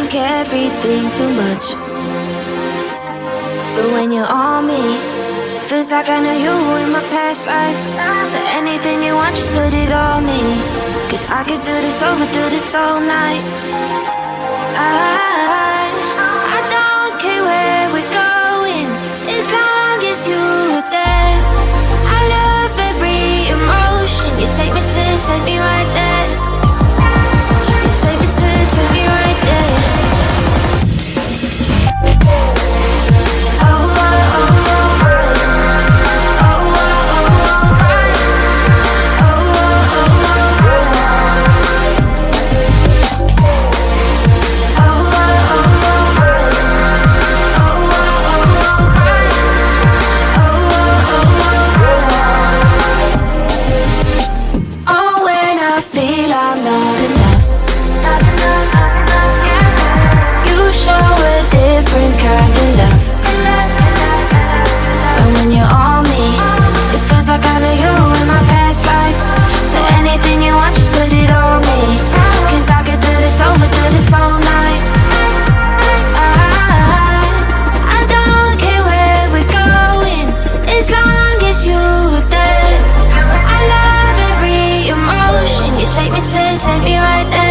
think everything too much, but when you're on me, feels like I know you in my past life. So anything you want, just put it on me, 'cause I could do this over, do this all night. I don't care where we're going, as long as you're there. I love every emotion. You take me right there. You take me right there. Take me right there.